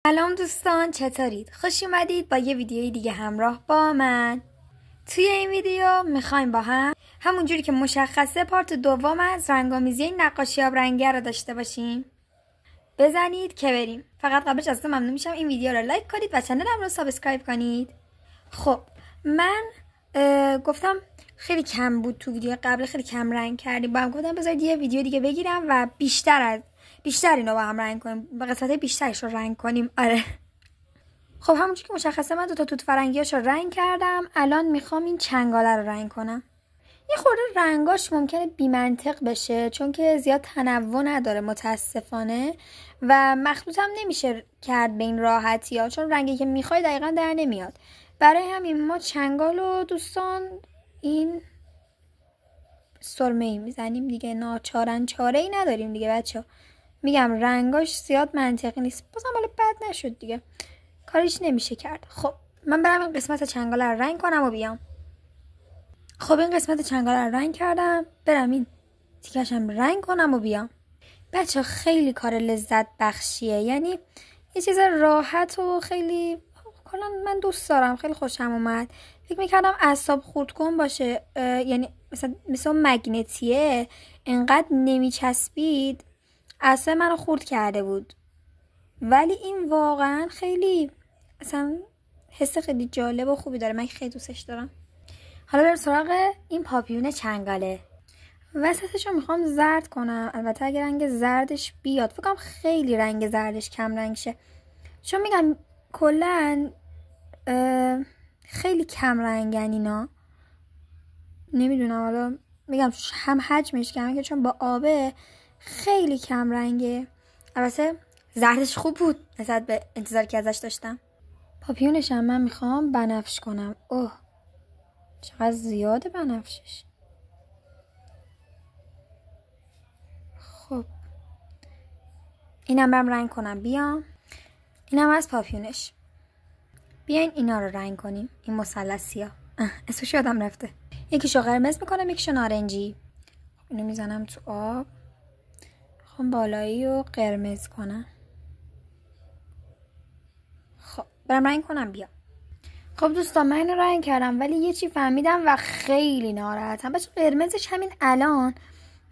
سلام دوستان، چطورید؟ خوش اومدید با یه ویدیوی دیگه همراه با من. توی این ویدیو میخوایم با هم همونجوری که مشخصه پارت دوم از رنگامیزی این نقاشی آبرنگی رو داشته باشیم. بزنید که بریم. فقط قبلش ازتون ممنون میشم این ویدیو رو لایک کنید و کانالم رو سابسکرایب کنید. خب من گفتم خیلی کم بود تو ویدیو قبل، خیلی کم رنگ کردیم. با هم گفتم بذارید یه ویدیو دیگه بگیرم و بیشتر اینو با هم رنگ کنیم، به قسمت بیشترش رو رنگ کنیم. آره. خب همونجوری که مشخصه من دوتا توت فرنگیاش رو رنگ کردم. الان میخوام این چنگاله رو رنگ کنم. یه خورده رنگاش ممکنه بی‌منطق بشه چون که زیاد تنوع نداره متاسفانه و مخلوط هم نمیشه کرد به این راحتی ها، چون رنگی که میخوای دقیقا در نمیاد. برای همین ما چنگال و دوستان این سرمه ای میزنیم دیگه، ناچارن چاره ای نداریم دیگه بچه ها. میگم رنگاش زیاد منطقی نیست، بازم حالا بد نشد دیگه، کاریش نمیشه کرد. خب من برم این قسمت چنگاله رو رنگ کنم و بیام. خب این قسمت چنگاله رو رنگ کردم، برم این تیکشم رنگ کنم و بیام. بچه خیلی کار لذت بخشیه، یعنی یه چیز راحت و خیلی کلا من دوست دارم، خیلی خوشم اومد. فکر میکردم اعصاب خورد کن باشه، یعنی مثلا مگنتیه انقدر نمیچسبید اعصاب منو خورد کرده بود، ولی این واقعا خیلی مثلا حس خیلی جالب و خوبی داره، من خیلی دوستش دارم. حالا بریم سراغ این پاپیون چنگاله. وسطش رو میخوام زرد کنم، البته اگه رنگ زردش بیاد. فکرم خیلی رنگ زردش کم رنگ شه، چون میگم کلن خیلی کم رنگن اینا. نمیدونم، حالا میگم هم حجمش کمه که چون با آبه خیلی کم رنگه. البته زردش خوب بود نسبت به انتظاری که ازش داشتم. پاپیونش هم من میخوام بنفش کنم. اوه چقدر زیاده بنفشش. خب اینم برم رنگ کنم بیام. اینم از پاپیونش. بیاین اینا رو رنگ کنیم، این مثلثی ها. اسمش یادم رفته. یکیشو قرمز میکنم یکیشو نارنجی. اینو میزنم تو آب. خب بالایی رو قرمز کنم. خب برم رنگ کنم بیام. خب دوستان من اینو رنگ کردم، ولی یه چی فهمیدم و خیلی ناراحتم. بچه قرمزش همین الان،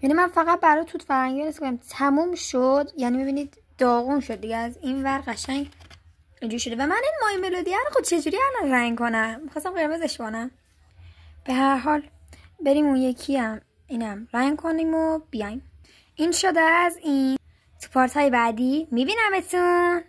یعنی من فقط برای توت فرنگی نمی‌کنم تموم شد، یعنی میبینید داغون شد دیگه، از این ور قشنگ اینجوری شده. و من این مای ملودی رو خود چجوری الان رنگ کنم؟ می‌خواستم قرمزش کنم. به هر حال بریم اون یکی هم اینم رنگ کنیم و بیایم. این شده از این. تو پارت های بعدی میبینمتون.